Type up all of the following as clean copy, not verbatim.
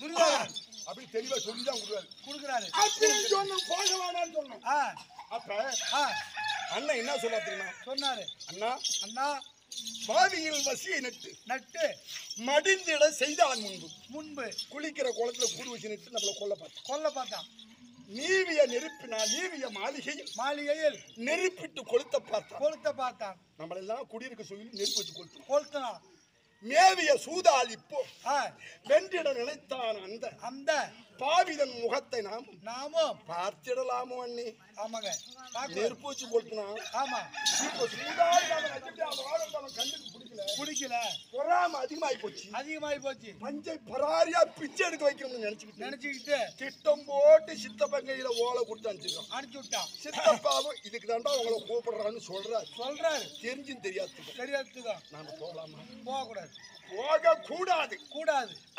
துரியோதனன் அப்படி தெளிவா சொல்லிதான் கொடுக்குறாரு. அப்படின்னு சொன்னோம், போக வேணாம்னு சொன்னோம். அப்ப அண்ணன் என்ன சொல்ல தெரியுமா சொன்னாரு? அண்ணா அண்ணா பாவியில் வசியை நட்டு மடிந்திட செய்தான் முன்பு குளிக்கிற குளத்துல கூடு வச்சு நட்டு நம்மள கொல்ல பார்த்தான். நீவிய நெருப்பினால் நீவிய மாளிகையில் நெருப்பிட்டு கொளுத்த பார்த்தான். நம்மளெல்லாம் குடியிருக்க சொல்லி நெருப்பு வச்சு கொளுத்தான். மேவிய சூதால் இப்போ வென்றிட நினைத்தான் அந்த பாவிதன் முகத்தை நாமும் பார்த்திடலாமோ அண்ணி? ஆமாங்க, நெருப்பு வச்சு கொளுத்தினான். ஆமா, இப்போ சூதால் கண்ணுக்கு பிடிக்கல, பொறாம அதிகமாயி போச்சு. பஞ்சை பராரியா பிச்சை எடுக்க வைக்கணும்னு நினைச்சுக்கிட்டு திட்டம் போட்டு சித்தப்பன் கையில ஓலை கொடுத்து அனுப்பிச்சு விட்டான். சித்தப்பாவும் இதுக்கு தாண்டா உங்களை கூப்பிடுறான்னு சொல்றாரு. தெரிஞ்சும் தெரியாதுதான். நாம போகலாமா? போக கூடாது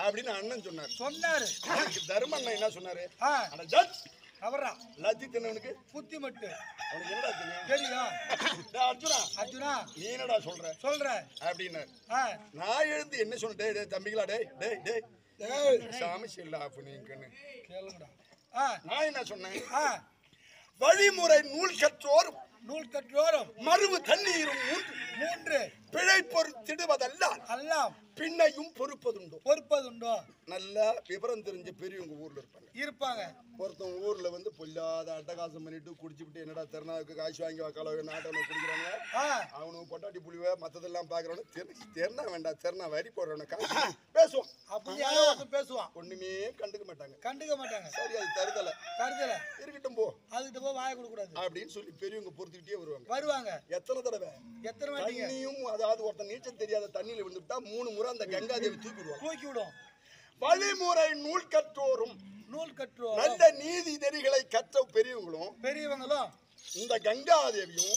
அப்படின்னு அண்ணன் சொன்னாரு. தர்ம அண்ணன் என்ன சொன்னாரு? அவரா லத்தி தின்னவனுக்கு புத்தி மட்டு. அவனுக்கு என்னடா தெரியும்? அர்ஜுனா நீ என்னடா சொல்ற அப்படின்னாரு. நான் எழுந்து என்ன சொன்னேன்? தம்பிகளா, டேய் சாமி செல்ல ஆஃப் நீங்கன்னு கேளுங்கடா. நான் என்ன சொன்னேன்? வழிமுறை நூல் கற்றோரும் மறுவு தண்ணீரும் மூன்று பிழை பொறுத்திடுவதெல்லாம் பின்னையும் பொறுப்பதுண்டோ. நல்ல விவரம் தெரிஞ்ச பெரியவங்க ஊர்ல இருப்பாங்க. ஒருத்தன் ஊர்ல வந்து பொல்லாத அட்டகாசம் பண்ணிட்டு குடிச்சுட்டு என்னடா தெருநாவுக்கு காசு வாங்கி கலவை நாட்டவனை குடிக்கிறாங்க. அவனுக்கு பொட்டாட்டி புளிவ மத்ததெல்லாம் பாக்குறவனு தெருனா வேண்டாம், தெருனா வரி போடுறவன பேசுவான். ஒண்ணுமே கண்டுக்க மாட்டாங்க. சரி, அது தருதலை இருக்கட்டும், போ அதுக்கிட்ட போ, வாய கொடுக்க கூடாது அப்படின்னு சொல்லி பெரியவங்க பொறுத்துக்கிட்டே வருவாங்க. எத்தனை தடவை தண்ணியும், அதாவது ஒருத்தன் நீச்சல் தெரியாத தண்ணியில விழுந்துட்டா 3 முறை அந்த கங்காதேவி தூக்கிவிடும். வழிமுறை நூல் கற்றோரும் நல்ல நீதி நெறிகளை கற்ற பெரியவங்களும் இந்த கங்காதேவியும்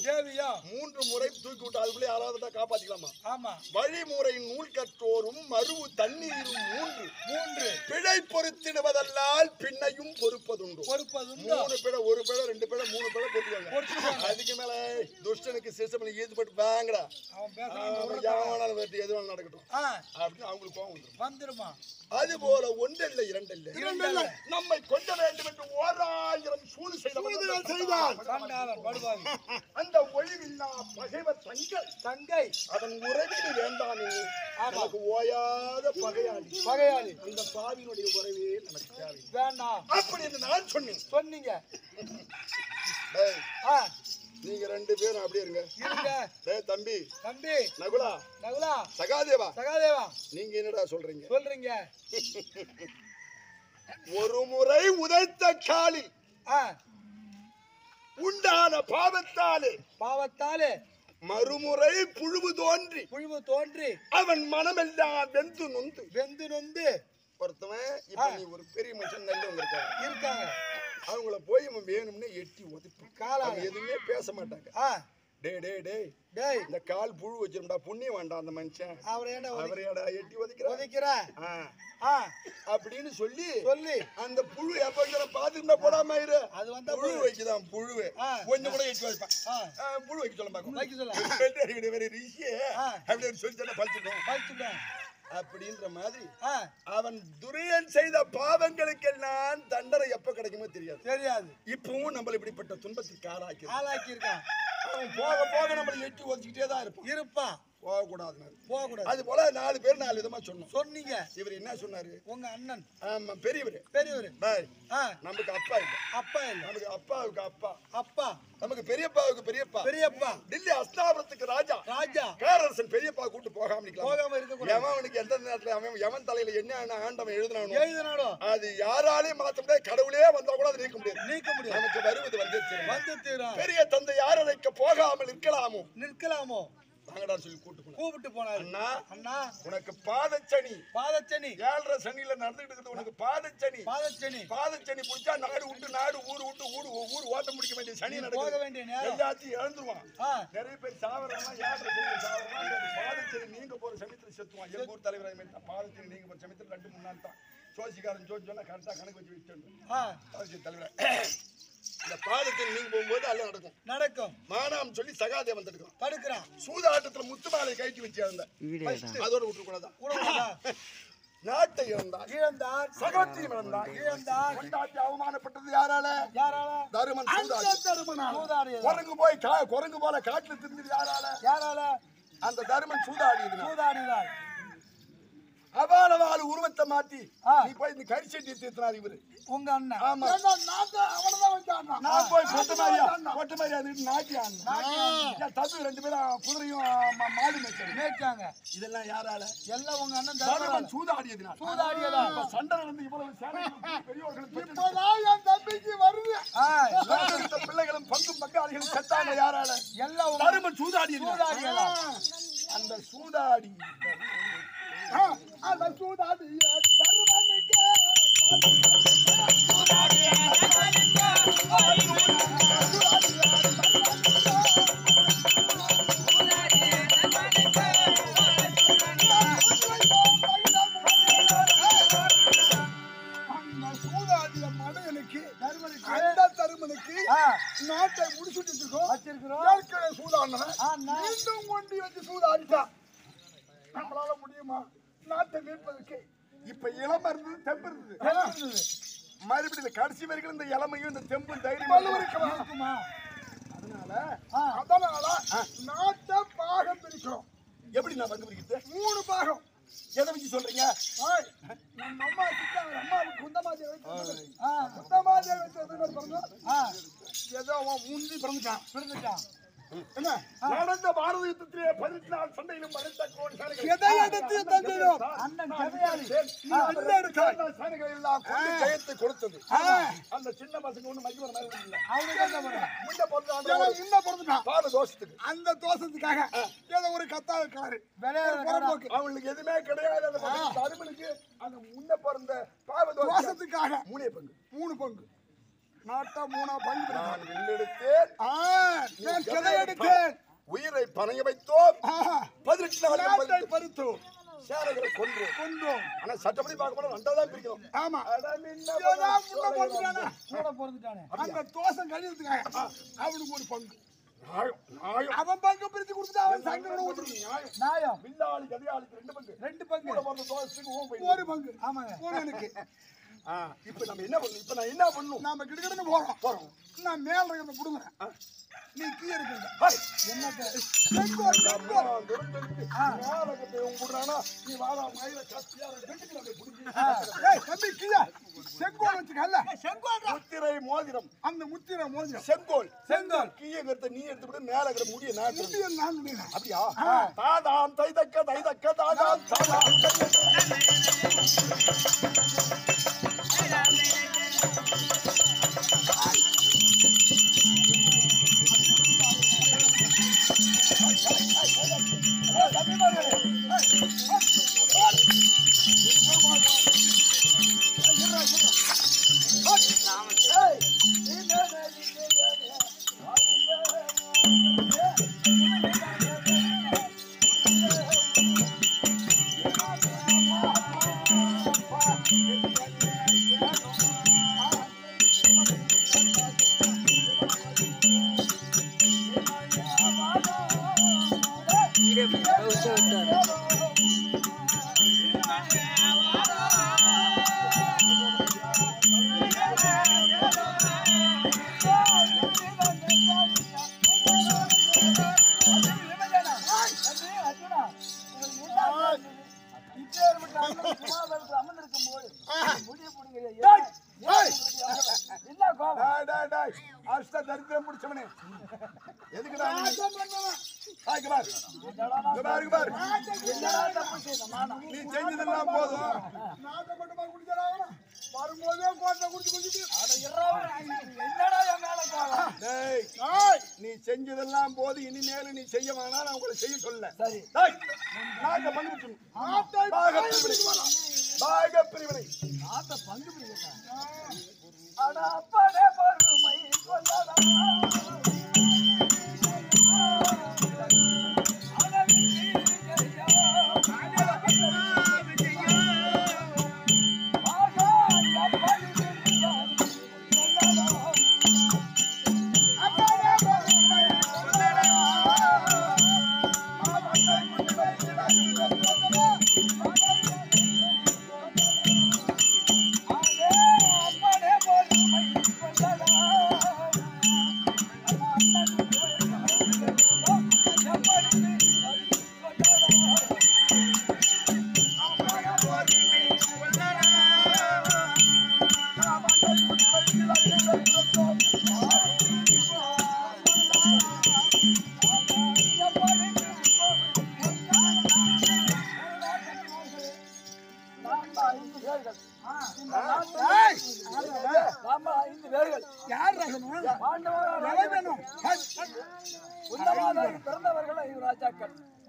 3 முறை தூக்கி விட்டு அதுக்குள்ளே யாராவது காப்பாத்திக்கலாமா? ஆமா. வழிமுறை நூல் கற்றோரும் மறுவு தண்ணீரும் மூன்று பிழை பொறுத்திடுவதல்லால் பின்னையும் பொறுப்பதுண்டு. 3 பிழை, 1 பிழை, 2 பிழை, 3 பிழை பொறுத்துவாங்க. அதுக்கு மேல துஷ்டனுக்கு சிஸ்டம் ஈடுபட்டு வாங்கடா, எதுவும் நடக்கட்டும் அப்படின்னு அவங்களுக்கு கோபம் வந்துருமா? அது போல ஒன்றல்ல இரண்டல்ல நம்மை கொல்ல வேண்டும் என்று 1000 சூது செய்தார். அந்த ஒளிவில்லா பகைவர் தங்கை அதன் உறவினு வேண்டாமே, நமக்கு ஓயாத பகையாளி அந்த பாவினுடைய உறவே நமக்கு தேவை வேண்டாம் அப்படி என்று நான் சொன்னீங்க. நீங்க 2 பேரும் அப்படியே இருங்க. தம்பி நகுலா சகாதேவா நீங்க என்னடா சொல்றீங்க? ஒரு முறை உதைத்த காலில் உண்டான பாவத்தாலே மறுமுறை புழுவு தோன்றி அவன் மனமெல்லாம் வெந்து நொந்து ஒருத்தவன் இப்ப நீ ஒரு பெரிய மனுஷன் நல்லவங்க இருக்காங்க. அவங்கள போய் வேணும்னு எட்டி ஒதுப்பி எதுவுமே பேச மாட்டாங்க. டேய் இந்த கால் புழு வச்சிருந்தா புண்ணியம் வேண்டாம் அந்த மனுஷன், அவரையடா எட்டி ஒதுக்கிறான் அப்படின்னு சொல்லி அந்த புழு எப்ப பாத்துக்கிட்டா போடாம இரு. அது வந்து புழு வைக்குதான், புழுவே கொஞ்சம் கூட எட்டி வைப்பான். புழு வைக்க சொல்ல பழிச்சுட்டோம் அப்படின்ற மாதிரி அவன் துரியன் செய்த பாவங்களுக்கெல்லாம் தண்டனை எப்ப கிடைக்குமோ தெரியாது. இப்பவும் நம்மள இப்படிப்பட்ட துன்பத்துக்கு ஆளாக்கி இருக்கான். அவன் போக நம்மள எட்டி ஒதுக்கிட்டே தான் இருப்பான். போகக்கூடாது. அது போல 4 பேர் 4 விதமா சொன்னீங்க. இவர் என்ன சொன்னாரு? உங்க அண்ணன். ஆமா, பெரியவர். நமக்கு அப்பா இல்ல. நமக்கு அப்பாவுக்கு அப்பா. நமக்கு பெரியப்பாவுக்கு பெரியப்பா. டில்லி அஸ்தாபுரத்துக்கு ராஜா பேரரசன் பெரியப்பா கூட்டு போகாம இருக்க. அவனுக்கு எந்த நேரத்துல எவன் தலையில என்ன ஆண்டவன் எழுதினானோ அது யாராலையும் மாத்த முடியாது. கடவுளே வந்தா கூட நீக்க முடியாது. நமக்கு வருவது வந்து பெரிய தந்தை யார் அழைக்க போகாமல் நிற்கலாமோ சொல்லி கூப்பிட்டு போனாரு. அண்ணா உனக்கு பாதச்சனி 7.5 சனியில நடந்துட்டு இருக்குது. உனக்கு பாதச்சனி புடிச்சா நாடு விட்டு ஊர் ஓட்ட முடிக்க வேண்டிய சனி நடக்கும். எல்லாத்தையும் இழந்துருவான். நிறைய பேர் சாவரம்னா 7.5 சனியில சாவரம்னா பாதச்சனி நீங்க போற சமயத்துல செத்துவான். எங்க ஊர் தலைவர் பாதச்சனி நீங்க போற சமயத்துல 2-3 நாள் தான். சோசிக்காரன் சொன்னா கரெக்டா கணக்கு வச்சு விட்டு தலைவர் இந்த பாதத்தில் நீங்க போகும்போது அல்ல நடக்கும். மானாம் சொல்லி சகாதேவன் தடுக்கிறான். சூதாட்டத்துல முத்து மாலை கைட்டு வச்சு அதோட விட்டுக்கூடாதான். நாட்டை இழந்தார் சகலத்தையும் இழந்தார் கொண்டாட்டி அவமானப்பட்டது யாரால தருமன் குரங்கு போல காட்டுல திரிஞ்சது யாரால அந்த தருமன் சூதாடியதுதான் அவால உருவத்தை மாத்தி நீ போய் இந்த கரிசட்டி தீர்த்தினார் இவரு உங்க அண்ணன். ஆமா நான் போய் கொட்டு மாதிரியா நாட்டி தம்பி 2 பேரும் குதிரையும் மாடு மேய்ச்சாங்க. இதெல்லாம் யாரால? எல்லாம் உங்க அண்ணன் சூதாடியதா சண்டை வந்து இவ்வளவு பெரியவர்கள் என் தம்பிக்கு வருது. பிள்ளைகளும் பங்கும் பங்காளிகளும் செத்தாங்க யாரால? எல்லாம் தருமன் சூதாடியதா. அந்த சூதாடி அந்த சூதாடிய தருமனுக்கு தருமனுக்கு நாட்டை முடிச்சுட்டு வச்சிருக்கோம். மீண்டும் கொண்டு வச்சு சூதாடிட்டா நம்மளால முடியுமா நாட்டை மீட்பதற்கு? இப்ப இளம இருந்தது தெம்பு இருந்தது. மறுபடியும் கடைசி வரைக்கும் இந்த இளமையும் இந்த தெம்பும் தைரியம் இருக்குமா? அதனால நாட்டை பாகம் பிரிக்கிறோம். எப்படி நான் பங்கு பிரிக்கிறது? 3 பாகம். எதை வச்சு சொல்றீங்க? நம்ம அம்மா அம்மாவுக்கு குந்தமாதேவி ஏதோ முந்தி பிறந்துட்டான். என்ன நடந்த பாரத யுத்தத்திலே 14 சண்டையிலும் ஜெயத்தை கொடுத்தது. அந்த சின்ன பசங்க ஒண்ணு மகிழ்ச்சி தோஷத்துக்கு அந்த தோஷத்துக்காக ஏதோ ஒரு கத்தாக்காரு அவங்களுக்கு எதுவுமே கிடையாது. தருமனுக்கு அந்த முன்ன பிறந்த பாவ தோஷத்துக்காக 3 பங்கு நாட்டா 3 பங்கு எடுத்தேன். உயிரை பணைய வைத்தோம். 18 நாள் பறித்தோம். சேரைகளை கொன்றோம். ஆனா சட்டப்படி பார்க்க போனா 2 தான் பிரிக்கணும். ஆமா அந்த தோஷம் கழிவுறதுக்காக அவனுக்கு ஒரு பங்கு. அவன் பங்கு பிரிச்சு கொடுத்துட்டு அவன் சங்கரோட நியாயம். வில்லாளி கதையாளுக்கு 2 பங்கு ஒரு பங்கு. ஆமாங்க எனக்கு. இப்ப நம்ம என்ன பண்ணணும்? இப்ப நான் என்ன பண்ணணும்? நாம கிட்டக்கிட்ட போறோம். நான் மேல இருக்கிறத புடுங்குறேன். நீ கீழே இருக்கிற என்ன நீ வாழா மயில செங்கோல் வச்சுக்கல. முத்திரை மோதிரம். அந்த முத்திரை மோதிரம் செங்கோல் கீழே நீ எடுத்து மேல இருக்கிற முடிய நான் அப்படியா? தாதான் தைதக்க தாதான் தரித்திரம் முடிச்சவனே எதுக்குடா நீ செஞ்சதெல்லாம் போதும். வரும்போதே கோட்டை குடிச்சு நீ செஞ்சதெல்லாம் போது. இனிமேல நீ செய்ய வேணா நான் உங்களை செய்ய சொல்ல. பாக பிரிவினை பங்கு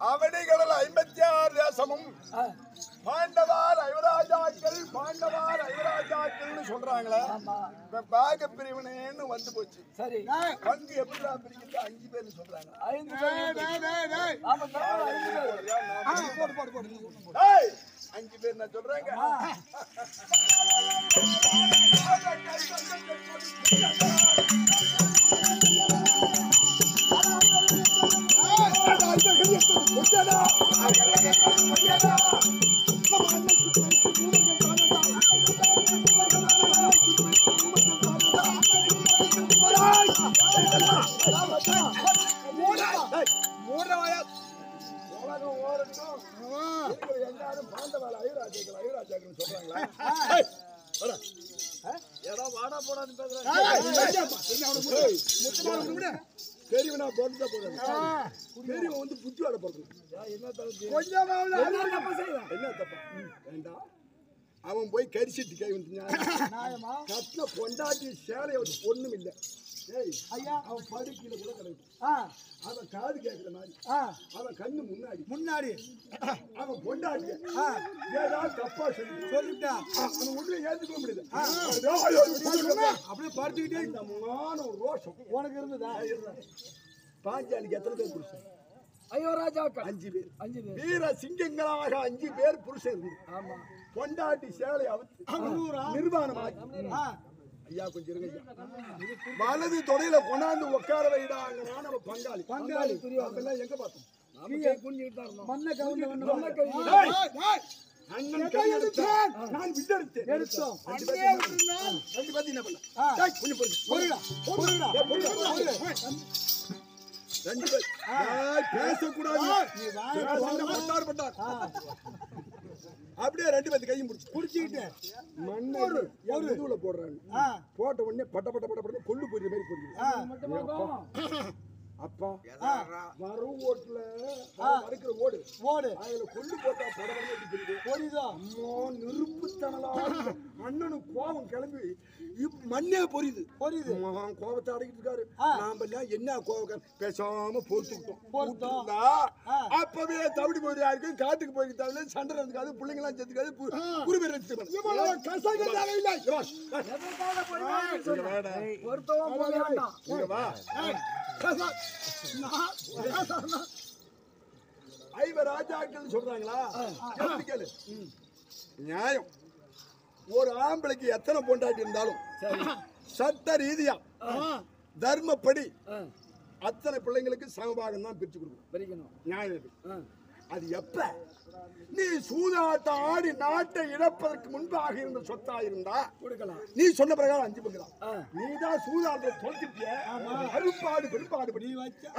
அவனிகளில் 56 தேசமும் பாண்டவார் ஐவராஜாக்கள் பாண்டவார் ஐவராஜாக்கள் சொல்றாங்களே பாக பிரிவினைன்னு வந்து போச்சு. சரி, பங்கு எப்படி பிரிக்கிறது? 5 பேர் சொல்றாங்க. 5 பேர் நான் சொல்றேங்க. எல்லாரும் பாண்டவாள ஐவராஜாக்கள் ஐவராஜாக்கள் சொல்றாங்களா? ஏதோ வாடா போடான்னு பேசுறேன். பெரியவனா போட்டு போடுறேன். பெரியவன் வந்து புத்தி வாட போடுறது என்ன தப்பா? வேண்டாம், அவன் போய் கரிசிட்டு கை வந்து கட்டின பொண்டாட்டி சேலைய ஒரு பொண்ணும் இல்லை. அவன் படுக்கையில கூட கிடைக்கும். அவன் காது கேட்கிற மாதிரி அவன் கண்ணு முன்னாடி அவன் பொண்டாட்டி ஏதாவது தப்பா சொல்லிட்டான். அவன் உள்ள ஏத்துக்க முடியல. அப்படியே படுத்துக்கிட்டே இந்த ரோஷம் உனக்கு இருந்ததா? பாஞ்சாலிக்கு எத்தனை பேர் புருஷன்? ஐவராஜாக்கள் 5 பேர். 5 பேர் வீர சிங்கங்களாக 5 பேர் புருஷன் இருந்து. ஆமா, பொண்டாட்டி சேலை நிர்வாணமாக்கி ஐயா கொஞ்சம் இருங்க. வலது தொடையில கொண்டாந்து உட்கார வைடாங்க. நம்ம பங்காளி அதெல்லாம் எங்க பார்த்தோம்? அண்ணன் கை எடுத்தான், நான் விட்டெடுத்தேன். எடுத்தோம் 2 பேர் என்ன பண்ண? கொஞ்சம் பேசக்கூடாது. அப்படியே 2 பேர்த்து கையும் புடிச்சுக்கிட்டு மண்ணோடு முதுகுல போடுறாங்க. போட்ட உடனே பட்ட பட்ட பட்ட பட்ட கொள்ளு போயிற மாதிரி போடுது. அப்பா வரும் ஓட்டுல இருக்கிற ஓடு அதுல கொள்ளு போட்டா படம் நெருப்புத்தனலா அண்ணனும் கோபம் கிளம்பி மண்ணே பொரியுது. கோபத்தை அடக்கிட்டு இருக்காரு. நாம எல்லாம் என்ன கோபம் பேசாம பொறுத்துக்கிட்டோம். அப்பவே தவிடி போயிருக்கு. காட்டுக்கு போயிருக்கு தவிர சண்டை இருக்காது. பிள்ளைங்க எல்லாம் செத்துக்காது. குருபேர் ஐவராஜாக்கள் சொல்றாங்களா? நியாயம். ஒரு ஆம்பளைக்கு எத்தனை பொண்டாட்டி இருந்தாலும் சட்ட ரீதியா தர்மப்படி அத்தனை பிள்ளைங்களுக்கு சமபாகம் தான் பிரிச்சு கொடுக்கணும். நியாயம். அது எப்ப நீ சூதாட்டம் ஆடி நாட்டை இழப்பதற்கு முன்பாக இருந்த சொத்தா இருந்தா கொடுக்கலாம். நீ சொன்ன பிரகாரம் 5 பங்கு. நீ தான் சூதாட்டத்தை தொலைச்சிட்டிய. அறுப்பாடு பெரும்பாடு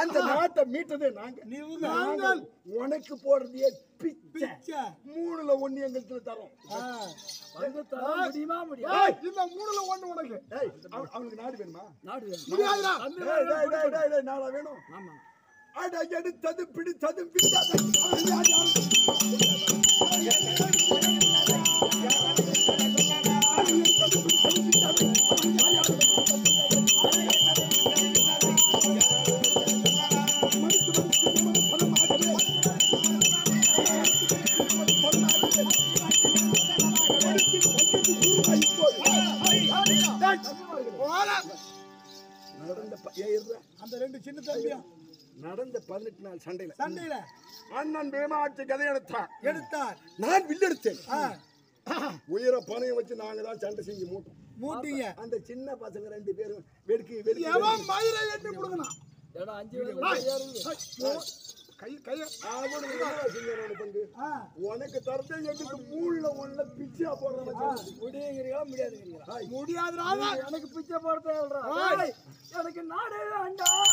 அந்த நாட்டை மீட்டதே நாங்க. உனக்கு போடுறதே பிச்சை. 3ல 1 எங்களுக்கு தரோம். முடியுமா? முடியாது. இந்த 3ல 1 உனக்கு. அவனுக்கு நாடு வேணுமா? நாடு வேணும். நாடா வேணும். ஆமா, அட எடுத்தது பிடித்தது அந்த 2 சின்ன தம்பியா நடந்த 18 நாள் சண்டையில அண்ணன் பேமாட்சி கதை எடுத்தார். நான் வில்லெடுத்தேன். உயிரை பணையம் வச்சு நாங்க தான் சண்டை செஞ்சு மூட்டீங்க. அந்த சின்ன பசங்க 2 பேரும் வெடுக்கி மயிரை எண்ணி கொடுக்கணும். உனக்கு தரத்தை எடுத்து 3ல 1 பிச்சை போடுற முடியாதுடா. எனக்கு பிச்சை போடுறேன். எனக்கு நாடே வேண்டாம்.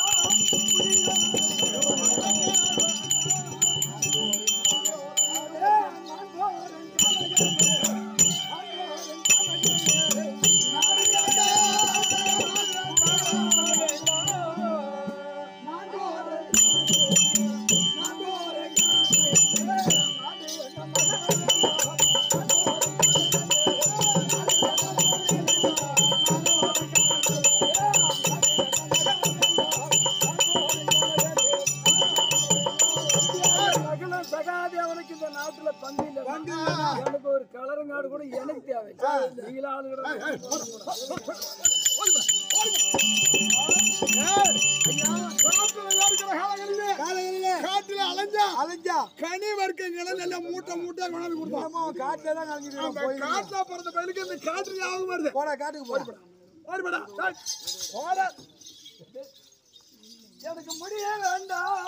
எனக்கு ஒரு கலரங்காடு கூட எனக்கு தேவை. காட்டுல அலைஞ்சா கனி வர்க்கங்களை நல்ல மூட்டை மூட்டை கொண்டாந்து கொடுத்தோம். காட்டுல தான் காட்டுல பிறந்த பயிலுக்கு இந்த காட்டு ஞாபகம் வருது. போடா காட்டுக்கு போடா போடா. எனக்கு முடிய வேண்டாம்.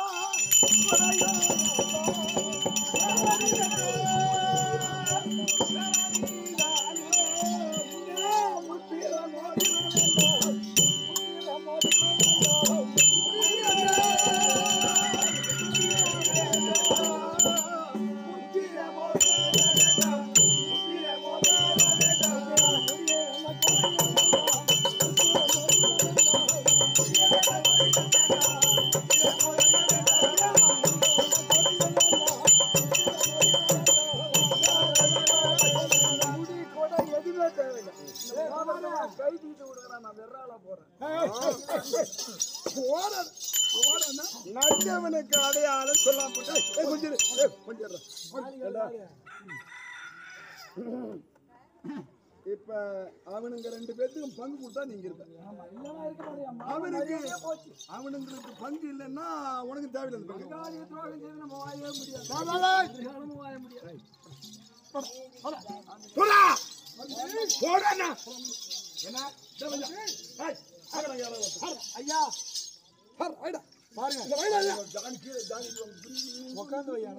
நச்சவனுக்கு அடையாளம் சொல்லாம இப்ப அவனுங்க 2 பேத்துக்கும் பங்கு கொடுத்தா நீங்க இருப்ப. அவனுங்களுக்கு பங்கு இல்லைன்னா உனக்கு தேவையில்லை பங்கு. ஐயா பாருங்க உட்காந்து வையா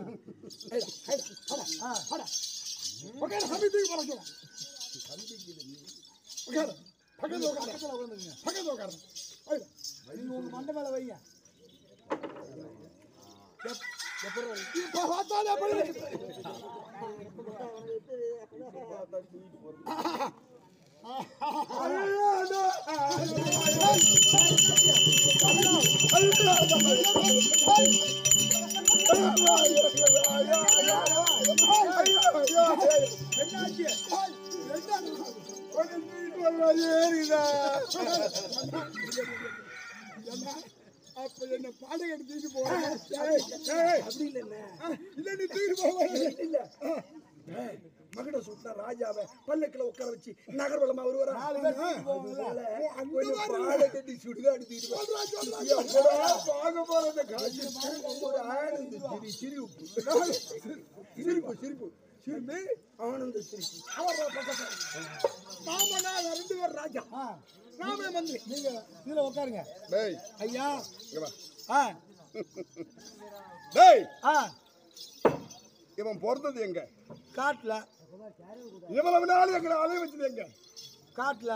உங்க மண்டை மேல வைங்க. அப்ப என்ன பாடகை தூக்கிட்டு போறேன். அப்படி இல்ல நீ தூக்கிட்டு போக மகட சுட்டா ராஜாவை பல்லக்கில உட்கார வச்சு நகர்வலமா வருவாரா? கட்டி சுடுகாடு சிரிப்பு சிரிப்பு சிரிப்பு ஆனந்த சிரிப்பு. மாமனா 2 பேர் ராஜா ராமே மந்திரி. நீங்க இதுல உட்காருங்க. ஐயா இவன் பிறந்தது எங்க? காட்டுல. இவ்வளவு நாள் எங்களை அலைய வச்சது எங்க? காட்டுல.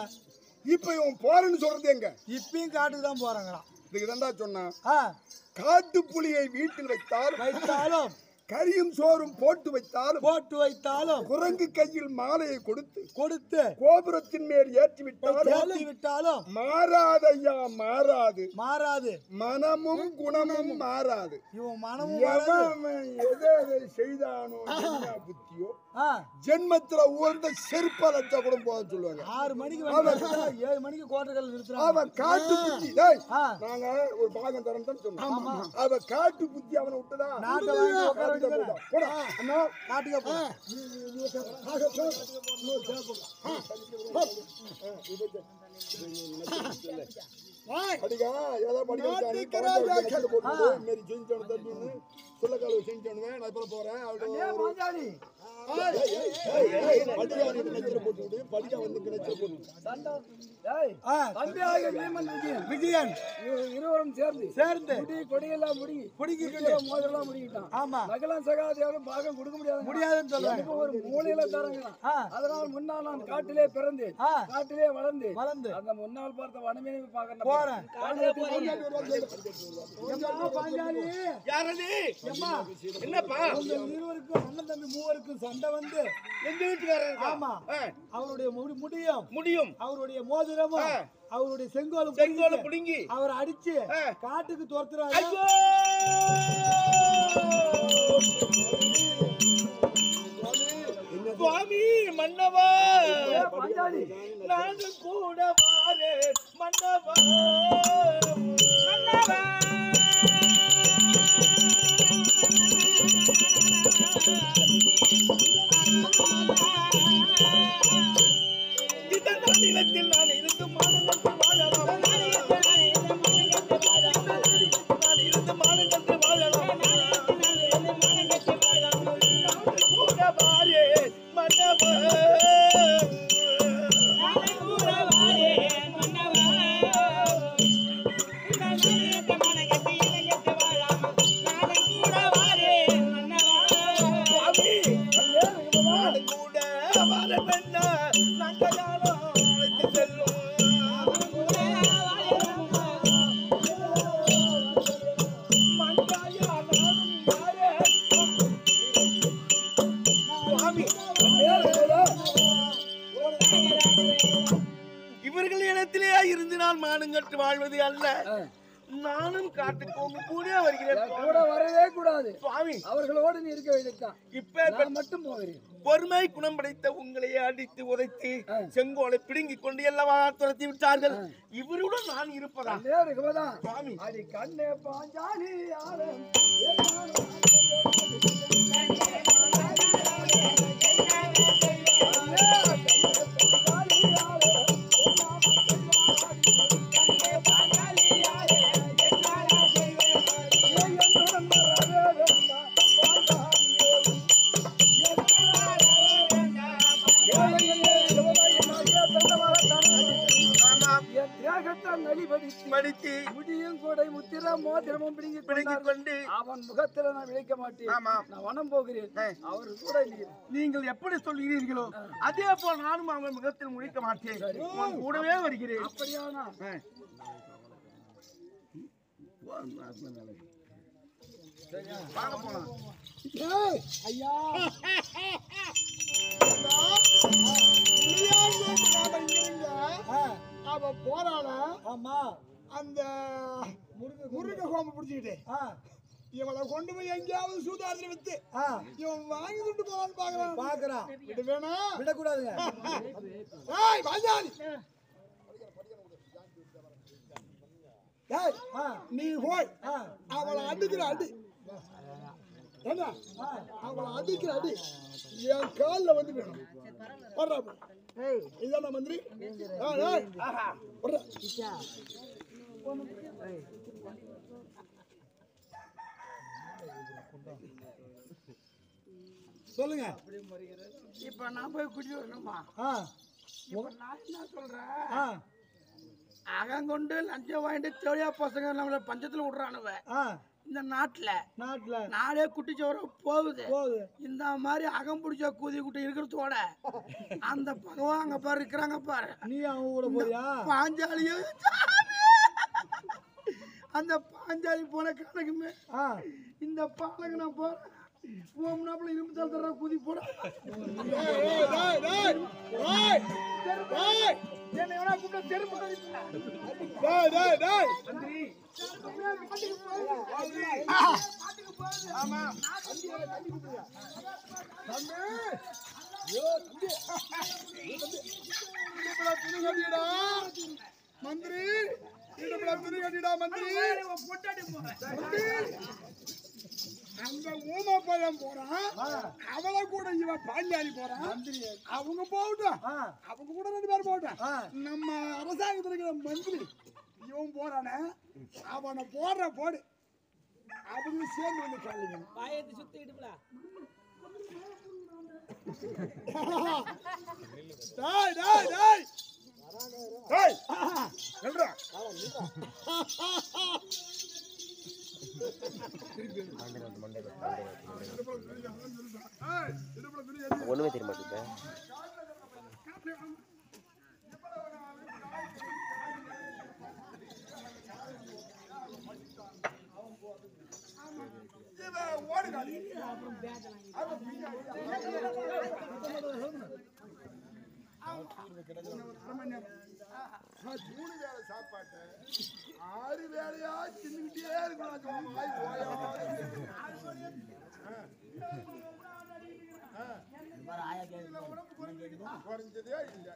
இப்ப இவன் போறேன்னு சொல்றது எங்க? இப்பயும் காட்டுக்கு தான் போறாங்களாம். இதுக்கு தான்டா சொன்னான், காட்டு புலியை வீட்டில் வைத்தாலும் கரியும் சோறும் போட்டு வைத்தாலும் குரங்கு கையில் மாலையை கொடுத்து கோபுரத்தின் மேல் ஏற்றி விட்டாலும் மாறாதையா மாறாது மனமும் குணமும் மாறாது. இவன் மனமும் எதை செய்தானோ புத்தியோ ஜென்மத்துல உயர்ந்த செருப்பாலச்சா கூட போக சொல்லுவாங்க. 6 மணிக்கு 7 மணிக்கு கோட்டைகள் நிறுத்துறாங்க. அவன் காட்டு புத்தி. நாங்க ஒரு பாகம் தரேன்னு சொன்னோம். அவ காட்டு புத்தி அவனை விட்டதா? விஜயன் இருவரும் சேர்ந்து கொடியெல்லாம் மோதலாம் முடிக்கிட்டான். ஆமா நகலாம் சகாதேவரும் பாகம் கொடுக்க முடியாதுன்னு சொல்றாங்க. ஒரு மூலையில தரங்க. அதனால் முன்னால் நான் காட்டிலே பிறந்து காட்டிலே வளர்ந்து அந்த முன்னால் பார்த்த வனமேனி பார்க்க போறேன். என்னப்பா உங்க இருவருக்கும் அண்ணன் தம்பி மூவருக்கும் சண்டை வந்து எங்க வீட்டுக்காரர் ஆமா அவருடைய முடியும் அவருடைய மோதிரமும் அவருடைய செங்கோலும் புடுங்கி அவரை அடிச்சு காட்டுக்கு துரத்துறாரு. சுவாமி மன்னவா நானும் கூட வாரே மன்னவா இந்த நாளிலத்தில் நான் இருந்து மாநிலத்தில் வாழலாம் நான் இருந்து மாநிலத்தில் வாழலாம் கூட வாரே மன்னவா இவர்களிடத்திலே இருந்து நான் மானங்கட்டு வாழ்வது அல்ல. நானும் காட்டுக்கு உங்க கூட வருகிறேன். கூட வரவே கூடாது சுவாமி. அவர்களோடு நீ இருக்க வேண்டியதுதான். இப்ப மட்டும் போகிறேன். பொறுமை குணம் படைத்த உங்களை அடித்து உதைத்து செங்கோலை பிடுங்கிக் கொண்டு எல்லாம் துரத்தி விட்டார்கள். இவருடன் நான் இருப்பதா சுவாமி? அடி கண்ணே பாஞ்சாலி முடியும் கூட முத்திரம் மோதிரமும் பிடுங்கிக் கொண்டு அவன் முகத்துல நான் விளைக்க மாட்டேன். நான் வனம் போகிறேன். அவரு கூட நீங்கள் எப்படி சொல்கிறீர்களோ அதே போல் நானும் அவன் முகத்தில் முழிக்க மாட்டேன். கூடவே வருகிறேன். அப்படியானா ஐயா அவ போறாள. ஆமா அந்த முருக கோம்பை பிடிச்சிக்கிட்டு இவளை கொண்டு போய் எங்கேயாவது சூதாரத்தில் வித்து இவன் வாங்கி துட்டு போறான்னு பாக்குறான். விட வேணாம், விடக்கூடாதுங்க. நீ போய் அவளை அடிக்கிற அடி என்ன அவளை அடிக்கிற அடி என் காலில் வந்து வேணும். இதான் மந்திரி சொல்லுங்க. இப்ப நான் போய் குடி வரணுமா? நான் என்ன சொல்றேன், அகங்கொண்டு லஞ்சம் வாங்கிட்டு தேவையா பசங்க நம்மள பஞ்சத்துல விடுறானுவ. இந்த நாட்டுல நாடே குட்டிச்சோர போகுது. இந்த மாதிரி அகம் பிடிச்ச கூதி குட்டி இருக்கிறதோட அந்த பகவான் அங்க பாரு இருக்கிறாங்க பாரு. நீ அவங்க கூட போறியா? பாஞ்சாலியும் அந்த பாஞ்சாலி போன கணக்குமே இந்த பாலங்க நான் போறேன். போம்னாப்புல இரும்பு தர கூதி போட என்ன எவனா கூப்பிட்ட தெருப்பு மந்திரி துணி கட்டிடா மந்திரி. அந்த ஊமா பழம் போறான், அவளை கூட இவன் பாஞ்சாலி போறான். அவங்க போகட்டும், அவங்க கூட 2 பேரும் போகட்டும். நம்ம அரசாங்கத்தில் இருக்கிற மந்திரி இவன் போறானே, அவனை போடு அவங்க சேர்ந்து வந்து காலைங்க பாயத்தை சுத்திடுங்களா? ஒண்ணுமே தெரிய மாட்டேங்குது. மூணு வேளை சாப்பாட்டை 6 வேளையா தின்னுக்கிட்டே இருக்கணும். வாய் உடம்பு குறைஞ்சதே இல்லை.